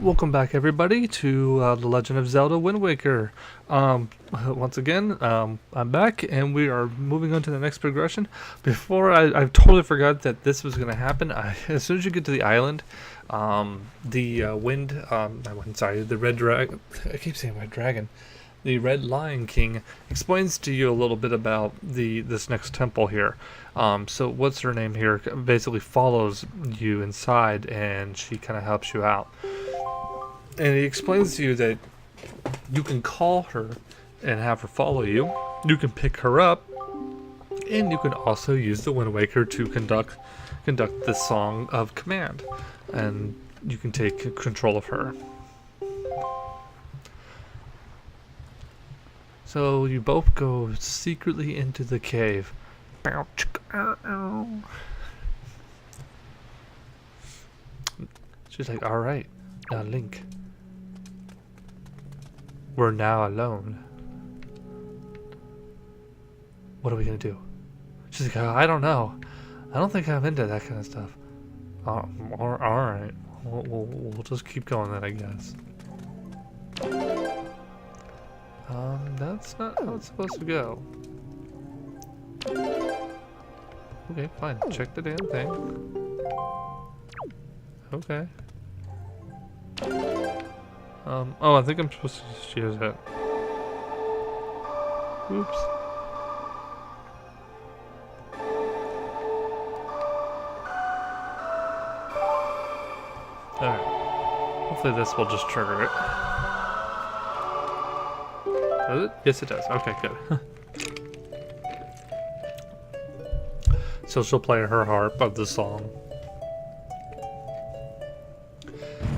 Welcome back, everybody, to The Legend of Zelda Windwaker. Once again, I'm back, and we are moving on to the next progression. Before, I totally forgot that this was going to happen. As soon as you get to the island, the the red dragon, I keep saying red dragon, the Red Lion King explains to you a little bit about this next temple here. So what's her name here basically follows you inside, and she kind of helps you out. And he explains to you that you can call her and have her follow you. You can pick her up, and you can also use the Wind Waker to conduct the song of command, and you can take control of her. So you both go secretly into the cave. She's like, "All right, now Link. We're now alone. What are we gonna do?" She's like, "I don't know. I don't think I'm into that kind of stuff." Alright. We'll just keep going then, I guess. That's not how it's supposed to go. Okay, fine. Check the damn thing. Okay. Oh, I think I'm supposed to just use it. Oops. Alright. Hopefully this will just trigger it. Does it? Yes, it does. Okay, good. So she'll play her harp of the song.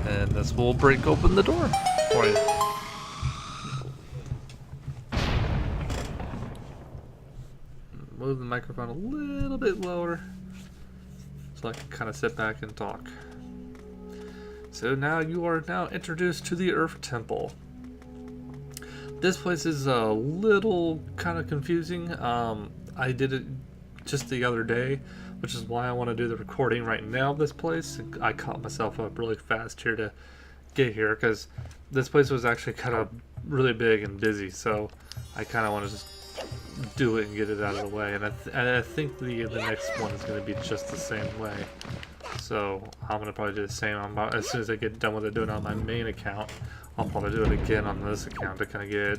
And this will break open the door for you. Move the microphone a little bit lower so I can kind of sit back and talk. So now you are now introduced to the Earth Temple. This place is a little kind of confusing. I did it just the other day, which is why I want to do the recording right now of this place. I caught myself up really fast here to get here because this place was actually kind of really big and busy, so I kind of want to just do it and get it out of the way. And I think the next one is going to be just the same way. So I'm going to probably do the same. As soon as I get done with it doing it on my main account, I'll probably do it again on this account to kind of get,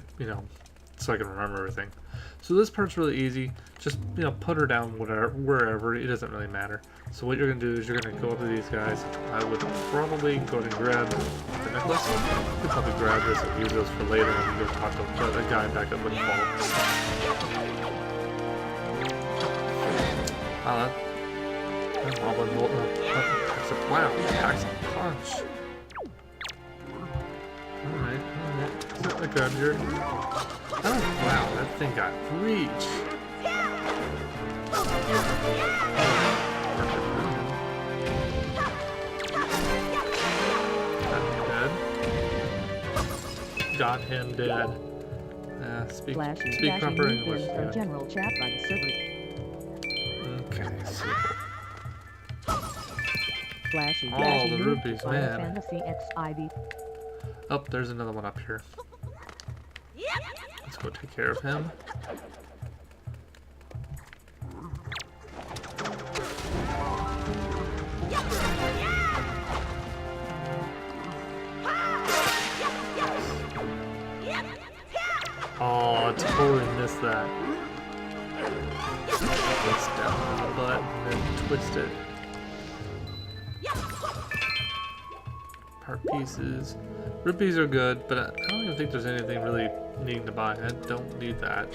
so I can remember everything. So this part's really easy. Just, put her down wherever. It doesn't really matter. So what you're going to do is you're going to go up to these guys. I would probably go and grab the necklace. You could probably grab this and use those for later when you go talk to the guy back at Windfall. Wow, he packs a punch. Alright. I grabbed your... Oh, wow, that thing got reach. Got him dead. Speak proper English. Yeah. General chat by the server. Okay, so... Flashy, all the rupees, man. Fantasy XIV. Oh, there's another one up here. Let's go take care of him. Oh, I totally missed that. Twist down the butt and then twist it. Part pieces. Rupees are good, but I don't even think there's anything really needing to buy. I don't need that.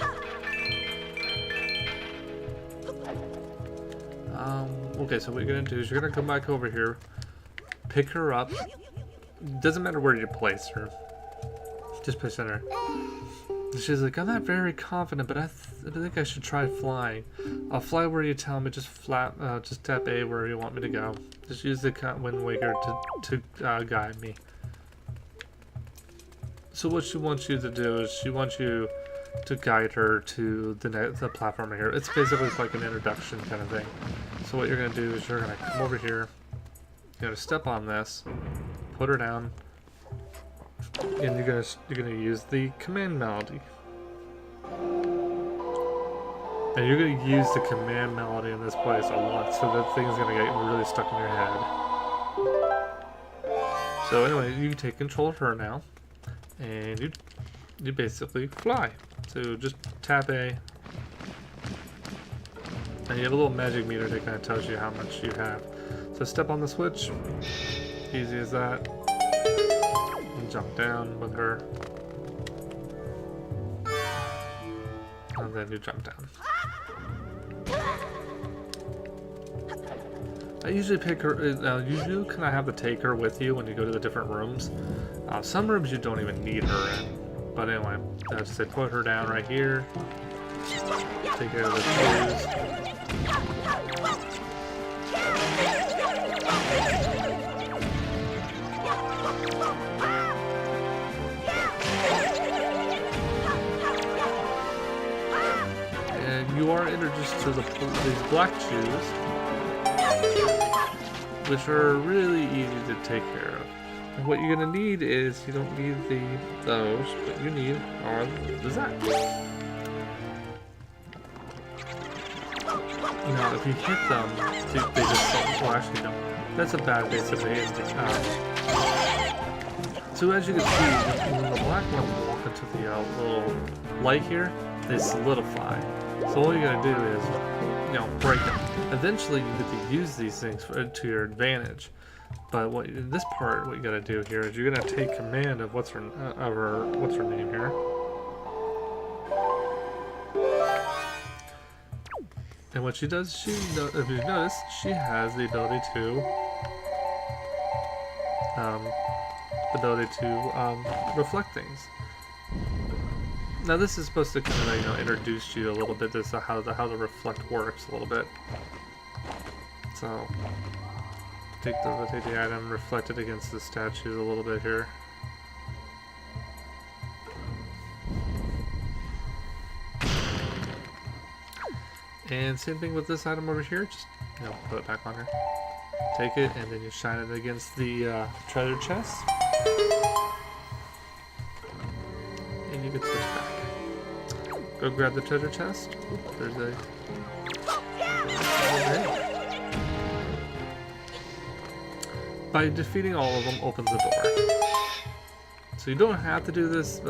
Okay, so what you're gonna do is you're gonna come back over here, pick her up. Doesn't matter where you place her. Just place her. She's like, "I'm not very confident, but I think I should try flying. I'll fly where you tell me. Just tap A where you want me to go. Just use the Wind Waker to guide me." So what she wants you to do is she wants you to guide her to the platform here. It's basically like an introduction kind of thing. So what you're going to do is you're going to come over here, you're going to step on this, put her down, And you're gonna use the command melody. And you're gonna use the command melody in this place a lot, so that thing's gonna get really stuck in your head. So anyway, you take control of her now, and you basically fly. So just tap A, and you have a little magic meter that kind of tells you how much you have. So step on the switch, easy as that, and jump down with her, and then you jump down. I usually pick her, you do kind of have to take her with you when you go to the different rooms. Some rooms you don't even need her in. But anyway, I just say put her down right here. Take care of the shoes. And you are introduced to these black shoes, which are really easy to take care of. And what you're gonna need is, you don't need those, but you need are the Zaps. Now, if you hit them, they just don't. Well, actually, no. That's a bad basically. So as you can see, when the black ones walk into the little light here, they solidify. So all you gotta do is, break them. Eventually, you get to use these things to your advantage. But in this part, what you gotta do here is you're gonna take command of what's her name here. And what she does, if you notice, she has the ability to reflect things. Now this is supposed to kind of introduce you a little bit to how the reflect works a little bit. So take the item, reflect it against the statues a little bit here. And same thing with this item over here, just put it back on her. Take it and then you shine it against the treasure chest. And you can switch back. Go grab the treasure chest. Oop, there's a... Okay. By defeating all of them opens the door. So you don't have to do this,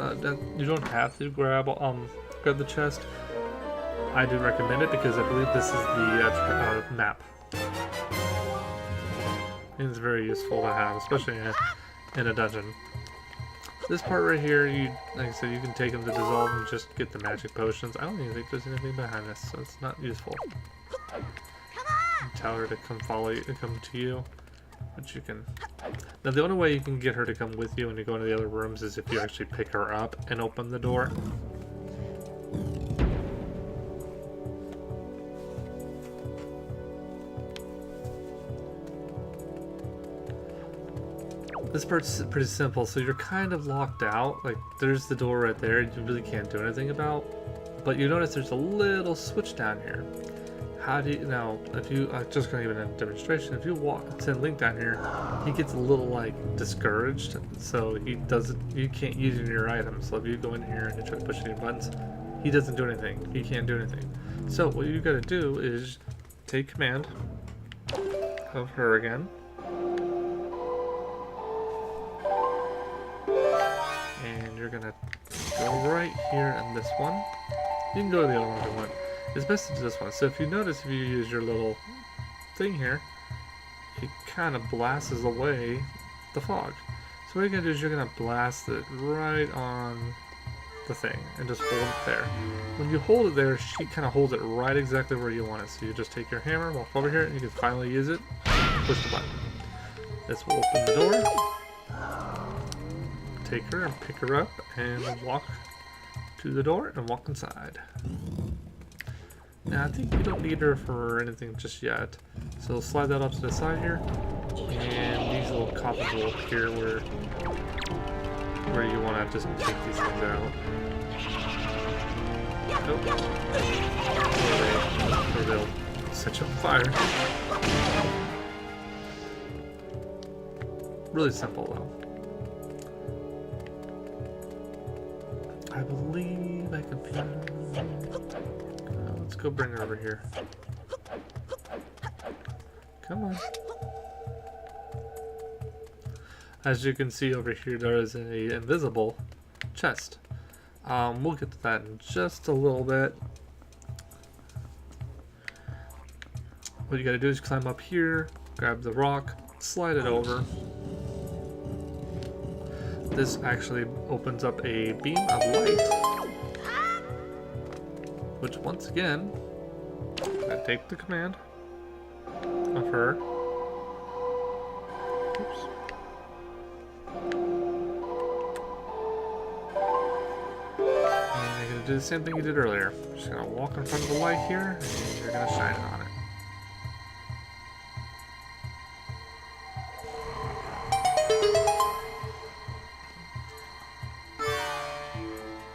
you don't have to grab the chest. I do recommend it because I believe this is the map. And it's very useful to have, especially in a dungeon. This part right here, like I said, you can take them to dissolve and just get the magic potions. I don't even think there's anything behind this, so it's not useful. Tell her to come to you, but you can. Now the only way you can get her to come with you when you go into the other rooms is if you actually pick her up and open the door. This part's pretty simple, so you're kind of locked out. Like, there's the door right there, you really can't do anything about. But you notice there's a little switch down here. How do you, now, if you, I'm just gonna give it a demonstration, if you send Link down here, he gets a little, like, discouraged, so you can't use any of your items. So if you go in here and you try to push any buttons, he doesn't do anything, he can't do anything. So what you gotta do is take command of her again. And you're gonna go right here in this one. You can go to the other one if you want. It's best to do this one. So if you notice, if you use your little thing here, it kind of blasts away the fog. So what you're gonna do is you're gonna blast it right on the thing and just hold it there. When you hold it there, she kind of holds it right exactly where you want it. So you just take your hammer, walk over here, and you can finally use it. Push the button. This will open the door. Take her and pick her up and walk to the door and walk inside. Now I think you don't need her for anything just yet, so slide that off to the side here, and these little coffins will appear where you want to just take these things out. Nope. Or they'll set you on fire. Really simple though. go bring her over here. Come on. As you can see over here, there is an invisible chest. We'll get to that in just a little bit. What you gotta do is climb up here, grab the rock, slide it over. This actually opens up a beam of light, which once again, I take the command of her. Oops. And you're gonna do the same thing you did earlier. Just gonna walk in front of the light here, and you're gonna shine it on it.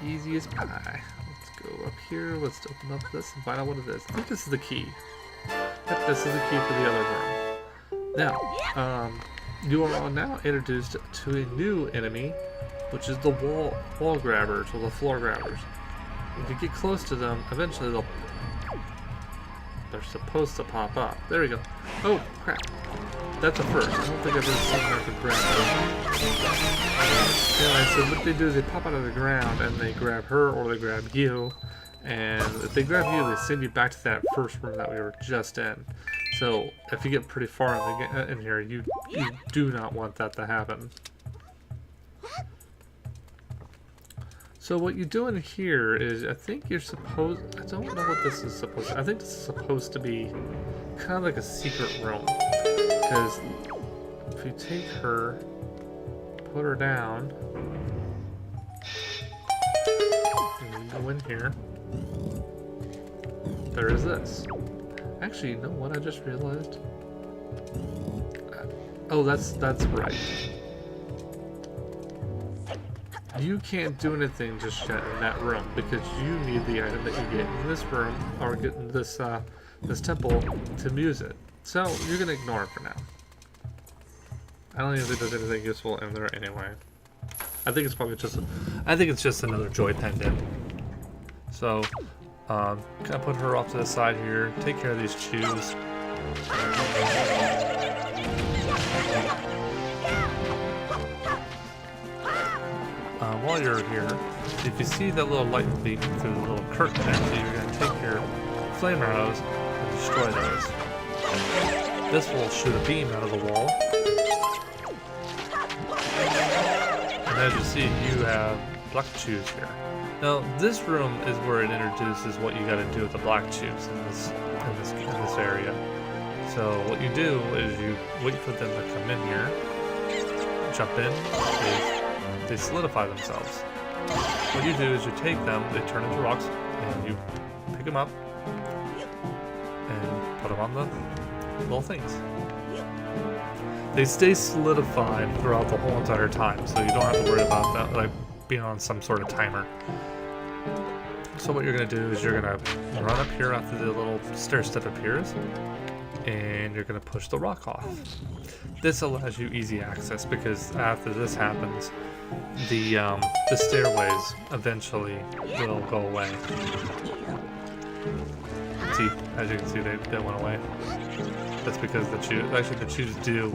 Easy as pie. Let's go up here. Let's open up this and find out what it is. I think this is the key. Yep, this is the key for the other room. Now, you are now introduced to a new enemy, which is the wall grabbers or the floor grabbers. If you get close to them, eventually they're supposed to pop up. There we go. Oh crap! That's a first. I don't think I've ever seen her to grab her. Anyway, so what they do is they pop out of the ground and they grab her or they grab you. And if they grab you, they send you back to that first room that we were just in. So if you get pretty far in here, you do not want that to happen. So what you're doing here is, I think you're supposed, I don't know what this is supposed to, I think this is supposed to be kind of like a secret room. Because if you take her, put her down, and you go in here, there is this. Actually, you know what I just realized? Oh, that's right. You can't do anything just yet in that room because you need the item that you get in this room or get in this this temple to use it. So you're gonna ignore it for now. I don't even think there's anything useful in there anyway. I think it's probably just another joy pendant. So kind of put her off to the side here. Take care of these chews. While you're here, if you see that little light beam through the little curtain there, so you're going to take your flame arrows and destroy those. This will shoot a beam out of the wall. And as you see, you have black chews here. Now, this room is where it introduces what you got to do with the black chews in this area. So what you do is you wait for them to come in here, jump in, they solidify themselves. What you do is you take them, they turn into rocks, and you pick them up and put them on the little things. They stay solidified throughout the whole entire time, so you don't have to worry about that, like being on some sort of timer. So what you're going to do is you're going to run up here after the little stair step appears, and you're going to push the rock off. This allows you easy access because after this happens, the stairways eventually will go away. See, as you can see, they went away. That's because the chews do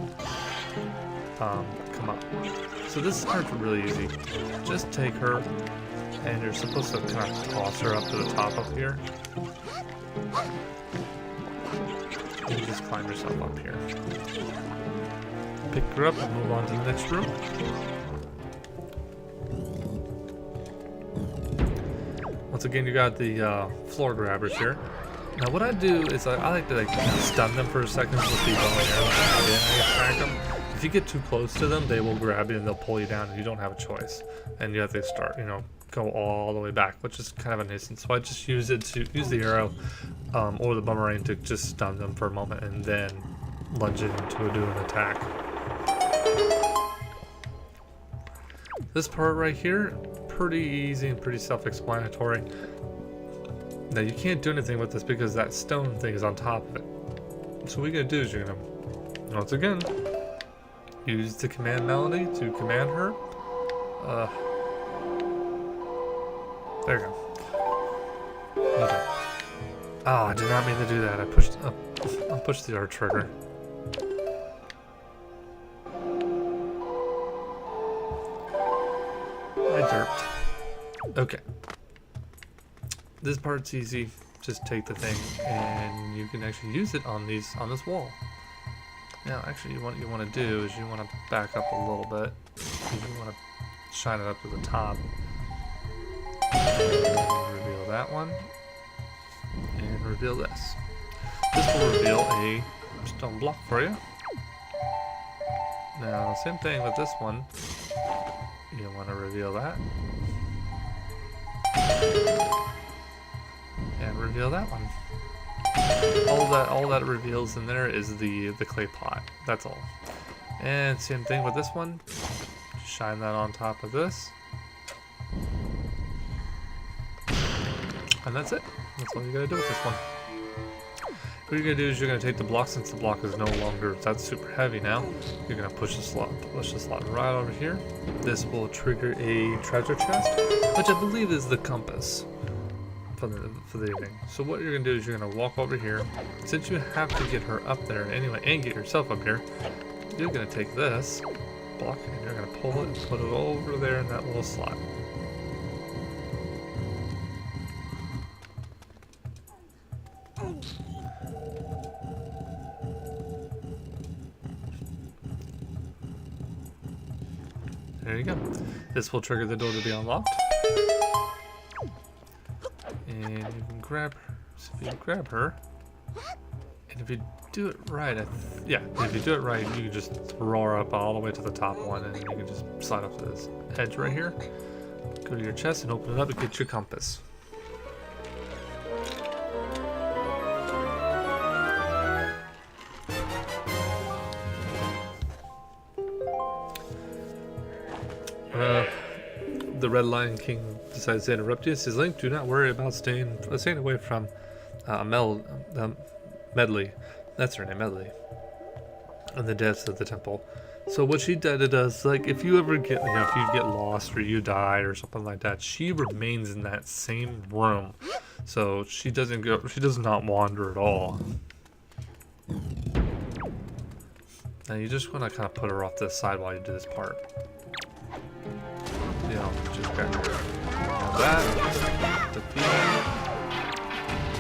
come up. So this part's really easy. Just take her, and you're supposed to kind of toss her up to the top up here. And you just climb yourself up here. Pick her up and move on to the next room. Once again, you got the floor grabbers here. Now what I do is I like to stun them for a second with the bow and arrow, and then I attack them. If you get too close to them, they will grab you and they'll pull you down, and you don't have a choice. And you have to start, go all the way back, which is kind of a nuisance. So I just use the arrow or the boomerang to just stun them for a moment, and then lunge into do an attack. This part right here, pretty easy and pretty self-explanatory. Now you can't do anything with this because that stone thing is on top of it. So what you're gonna do is you're gonna, once again, use the command melody to command her. There you go. Okay. Oh, I did not mean to do that. I pushed the R trigger. I derped. Okay. This part's easy. Just take the thing and you can actually use it on this wall. Now, actually, what you want to do is you want to back up a little bit. You want to shine it up to the top. And reveal that one. And reveal this. This will reveal a stone block for you. Now, same thing with this one. You want to reveal that. And reveal that one. All that reveals in there is the clay pot. That's all. And same thing with this one. Shine that on top of this. And that's it. That's all you gotta do with this one. What you're gonna do is you're gonna take the block, since the block is no longer that's super heavy now. You're gonna push the slot right over here. This will trigger a treasure chest, which I believe is the compass for the thing. So what you're gonna do is you're gonna walk over here. Since you have to get her up there anyway and get yourself up here, you're gonna take this block and you're gonna pull it and put it over there in that little slot. There you go. This will trigger the door to be unlocked. And you can grab her. So if you grab her, and if you do it right, if you do it right, you can just throw her up all the way to the top one, and you can just slide up to this edge right here. Go to your chest and open it up and get your compass. The Red Lion King decides to interrupt you. Says, Link, do not worry about staying away from Medley. That's her name, Medley. In the depths of the temple. So what she does, like, if you ever get, if you get lost or you die or something like that, she remains in that same room. So she does not wander at all. Now you just want to kind of put her off to the side while you do this part. You know, just grab that, defeat.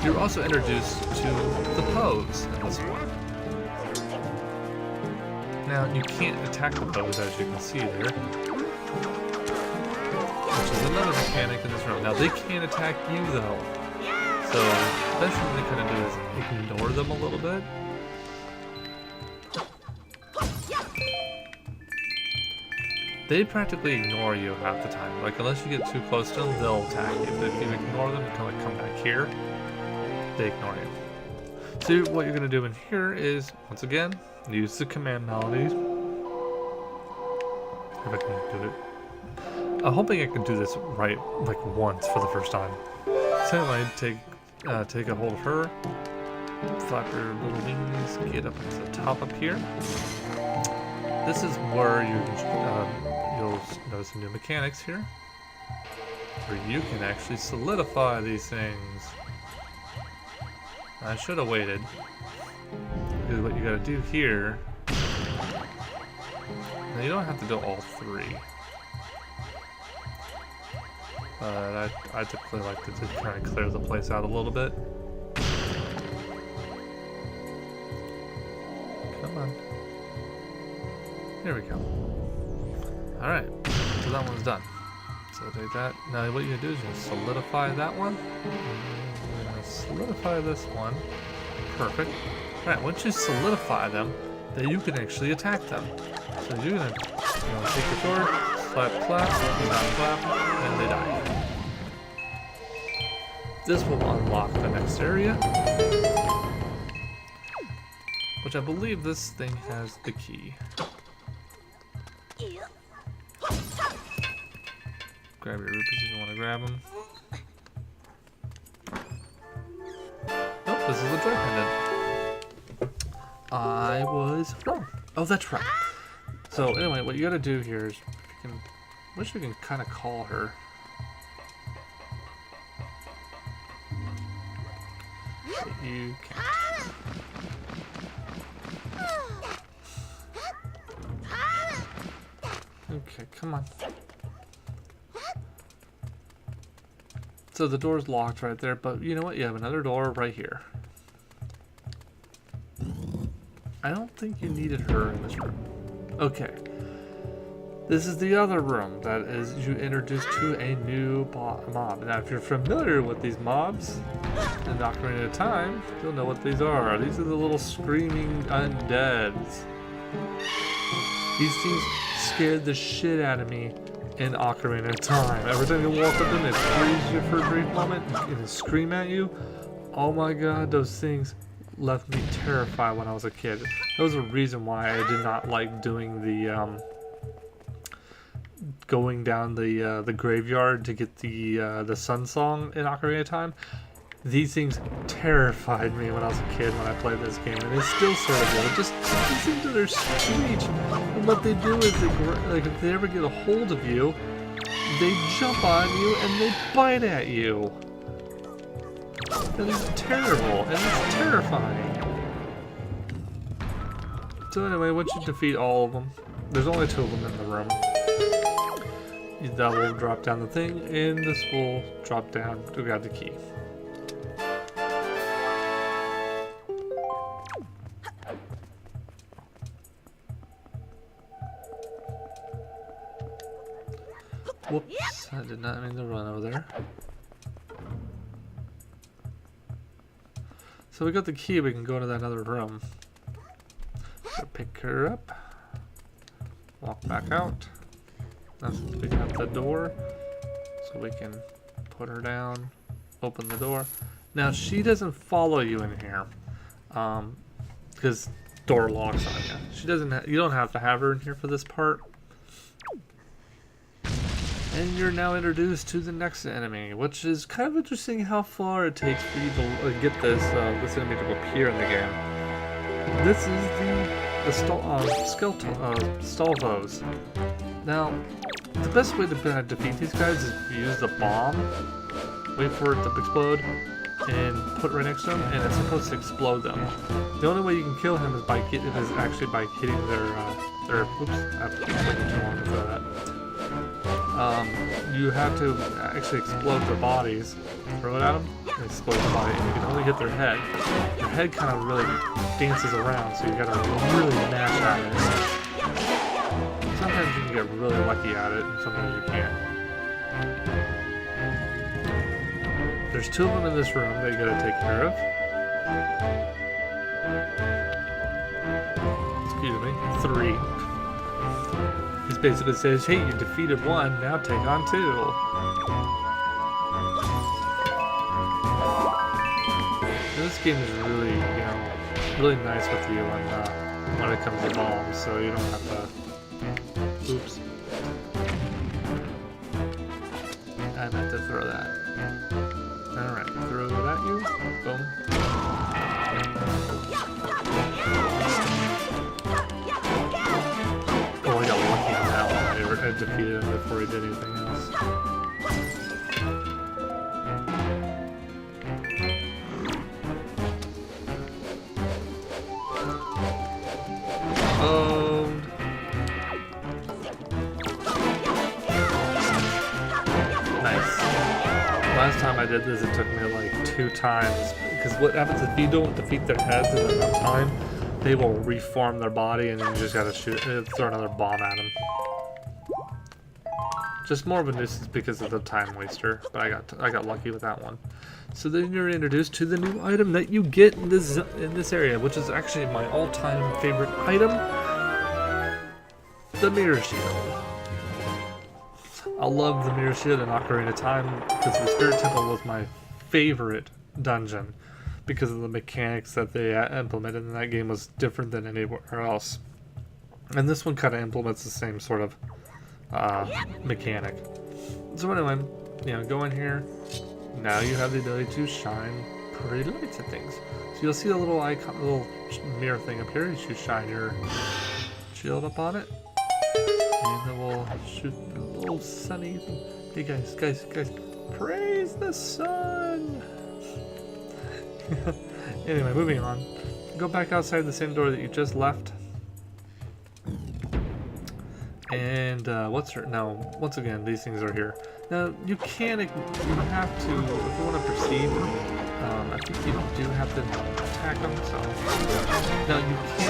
You're also introduced to the pose in this one. Now, you can't attack the pose, as you can see there, which is another mechanic in this room. Now, they can't attack you, though. So, best thing they kind of do is ignore them a little bit. They practically ignore you half the time. Like, unless you get too close to them, they'll attack you. But if you ignore them and kind of come back here, they ignore you. So what you're going to do in here is, once again, use the command melodies. If I can do it. I'm hoping I can do this right, like, once for the first time. So I take a hold of her, flap your little wings, get up to the top up here. This is where you'll notice some new mechanics here, where you can actually solidify these things. I should have waited, because what you gotta do here, now you don't have to do all three, but I typically like to just kind of clear the place out a little bit. Come on. Here we go. Alright, so that one's done. So take that. Now what you're gonna do is you're gonna solidify that one. You're gonna solidify this one. Perfect. Alright, once you solidify them, then you can actually attack them. So you're gonna take your sword, slap, clap, and they die. This will unlock the next area, which I believe this thing has the key. Grab your rupees if you want to grab them. Nope, this is the Dread-Pendant. I was wrong. Oh, that's right. So anyway, what you gotta do here is, I wish you can kind of call her. You can't. Okay, come on. So the door's locked right there, but you know what? You have another door right here. I don't think you needed her in this room. Okay. This is the other room that is you introduced to a new mob. Now, if you're familiar with these mobs in Ocarina of Time, you'll know what these are. These are the little screaming undeads. These things scared the shit out of me in Ocarina of Time. Every time you walk up to them, it freeze you for a brief moment and they scream at you. Oh my god, those things left me terrified when I was a kid. That was a reason why I did not like doing the going down the graveyard to get the sun song in Ocarina of Time. These things terrified me when I was a kid when I played this game, and they still sort of do. It just seems that they're screech. And what they do is, like, if they ever get a hold of you, they jump on you and they bite at you. That is terrible, and it's terrifying. So anyway, once you defeat all of them, there's only 2 of them in the room. That will drop down the thing, and this will drop down to grab the key. Whoops, I did not mean to run over there. So we got the key, we can go into that other room. So pick her up, walk back out. That's picking up the door, so we can put her down, open the door. Now she doesn't follow you in here, because door locks on you. She doesn't. You don't have to have her in here for this part. And you're now introduced to the next enemy, which is kind of interesting how far it takes for you to get this enemy to appear in the game. This is the Stalvos. Now, the best way to defeat these guys is to use the bomb, wait for it to explode, and put it right next to them, and it's supposed to explode them. The only way you can kill him is actually by hitting their oops, I've taken too long to throw that. You have to actually explode their bodies, throw it at them, and explode the body, and you can only hit their head. Their head kind of really dances around, so you gotta really mash at it. Sometimes you can get really lucky at it, and sometimes you can't. There's 2 of them in this room that you gotta take care of. Excuse me, 3. He basically says, hey, you defeated 1, now take on 2. And this game is really, really nice with you when it comes to bombs, so you don't have to. Oops. I meant to throw that. Alright, throw it at you. Boom. Oh, I got lucky on that one. I defeated him before he did anything else. Last time I did this, it took me like 2 times, because what happens if you don't defeat their heads in enough time, they will reform their body, and then you just gotta throw another bomb at them. Just more of a nuisance because of the time waster, but I got lucky with that one. So then you're introduced to the new item that you get in this area, which is actually my all-time favorite item, the Mirror Shield. I love the Mirror Shield in Ocarina of Time because the Spirit Temple was my favorite dungeon because of the mechanics that they implemented, and that game was different than anywhere else. And this one kind of implements the same sort of mechanic. So anyway, go in here. Now you have the ability to shine pretty lights at things. So you'll see a little icon, a little mirror thing up here. You should shine your shield up on it. And then we'll shoot the little sunny. Hey guys, praise the sun! Anyway, moving on. Go back outside the same door that you just left. And once again, these things are here. Now you can, you have to, if you want to proceed, I think you do have to attack them. So now you can see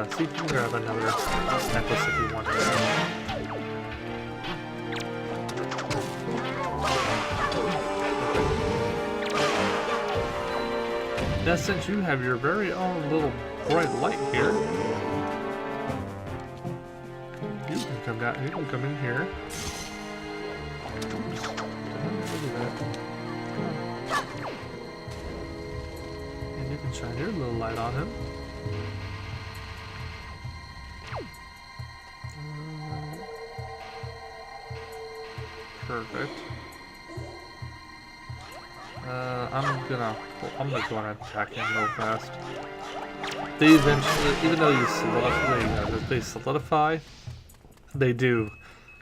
if you can grab another necklace if you want to. Now, since you have your very own little bright light here, you can come down. You can come in here. And you can shine your little light on him. Perfect. I'm gonna go on and attack him real fast. They eventually, even though they solidify, they do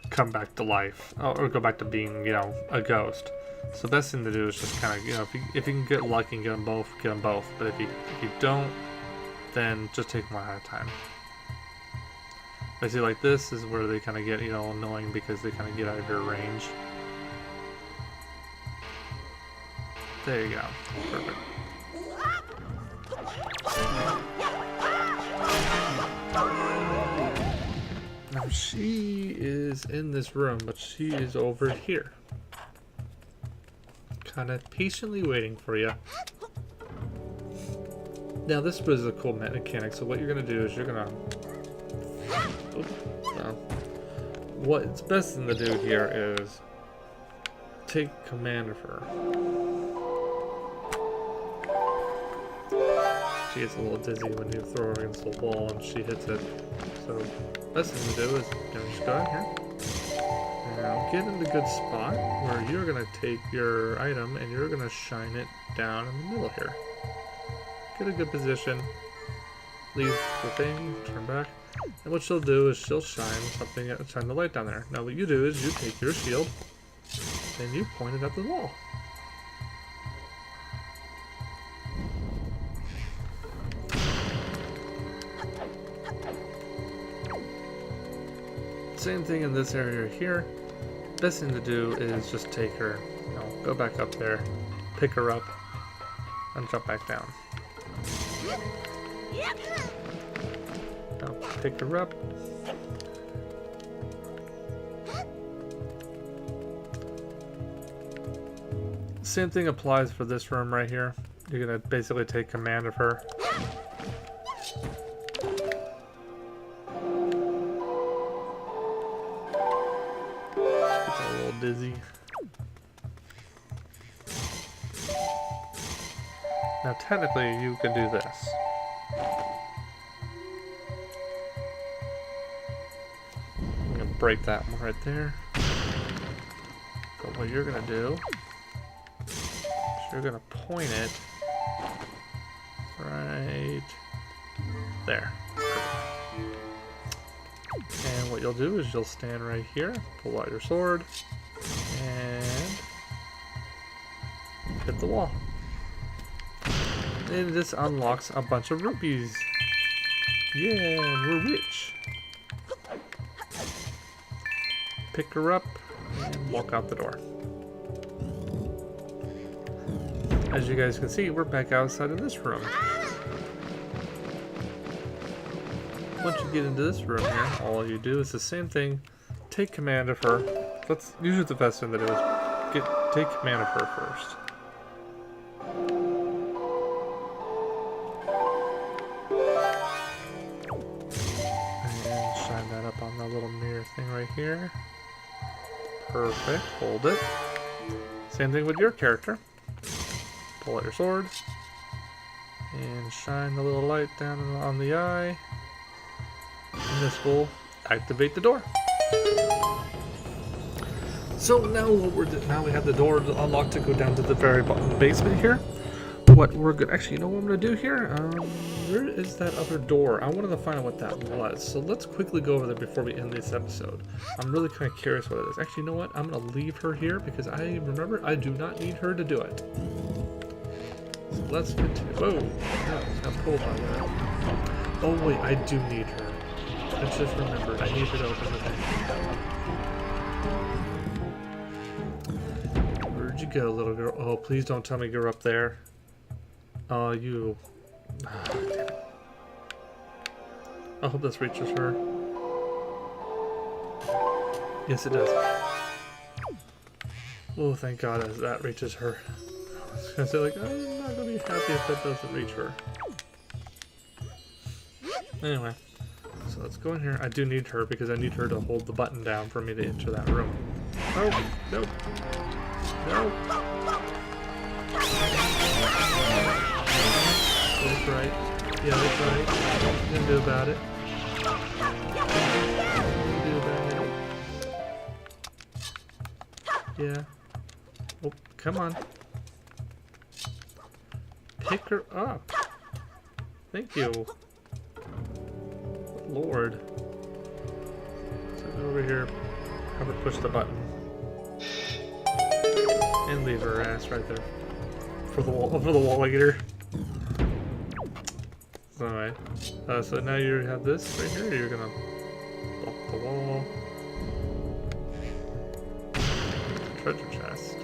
come back to life, or go back to being, a ghost. So the best thing to do is just kind of, if you can get lucky and get them both, But if you don't, then just take one at a time. I see, like, this is where they kind of get, annoying because they kind of get out of your range. There you go. Perfect. Now she is in this room, but she is over here. Kind of patiently waiting for you. Now this was a cool mechanic, so what you're going to do is you're going to... What's best thing to do here is take command of her. She gets a little dizzy when you throw her against the wall and she hits it. So, best thing to do is just go in here. Now, get in the good spot where you're going to take your item and you're going to shine it down in the middle here. Get a good position. Leave the thing, turn back. And what she'll do is she'll shine the light down there. Now what you do is you take your shield and you point it at the wall. Same thing in this area here. Best thing to do is just take her, go back up there, pick her up, and jump back down. Now pick her up. Same thing applies for this room right here. You're gonna basically take command of her. Gets a little dizzy. Now technically you can do this. I'm gonna break that one right there. But what you're gonna do is you're gonna point it right there. And what you'll do is you'll stand right here, pull out your sword, and hit the wall. And this unlocks a bunch of rupees. Yeah, we're rich. Pick her up and walk out the door. As you guys can see, we're back outside of this room. Once you get into this room here, all you do is the same thing. Take command of her. That's usually the best thing to do is take command of her first. On the little mirror thing right here. Perfect. Hold it. Same thing with your character. Pull out your sword and shine the little light down on the eye, and this will activate the door. So now now we have the door unlocked to go down to the very bottom basement here. What what? We're good. Actually, you know what I'm going to do here? Where is that other door? I wanted to find out what that was. So let's quickly go over there before we end this episode. I'm really kind of curious what it is. Actually, you know what? I'm going to leave her here because I remember I do not need her to do it. So let's continue. Whoa. No, it's got pulled by that. Oh, wait. I do need her. I just remembered. I need her to open the thing. Where'd you go, little girl? Oh, please don't tell me you're up there. Oh, you. Oh, damn it. I hope this reaches her. Yes, it does. Oh, thank God that reaches her. I was gonna say, like, I'm not gonna be happy if that doesn't reach her. Anyway, so let's go in here. I do need her because I need her to hold the button down for me to enter that room. Oh, no. No. That's right. Yeah, that's right. What you gonna do about it? What you gonna do about it? Yeah. Oh, come on. Pick her up. Thank you. Lord. So go over here. Have her push the button. And leave her ass right there. For the wall alligator. Alright. So now you have this right here. You're gonna block the wall. Treasure chest.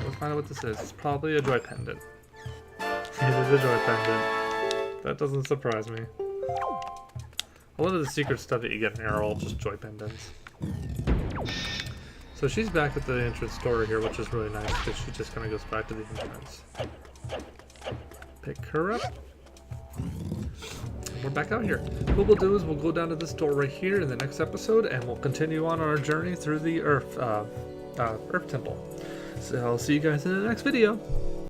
Let's find out what this is. It's probably a joy pendant. It is a joy pendant. That doesn't surprise me. A lot of the secret stuff that you get in here are all just joy pendants. So she's back at the entrance door here, which is really nice because she just kind of goes back to the entrance. Pick her up. And we're back out here. What we'll do is we'll go down to this door right here in the next episode, and we'll continue on our journey through the Earth Temple. So I'll see you guys in the next video.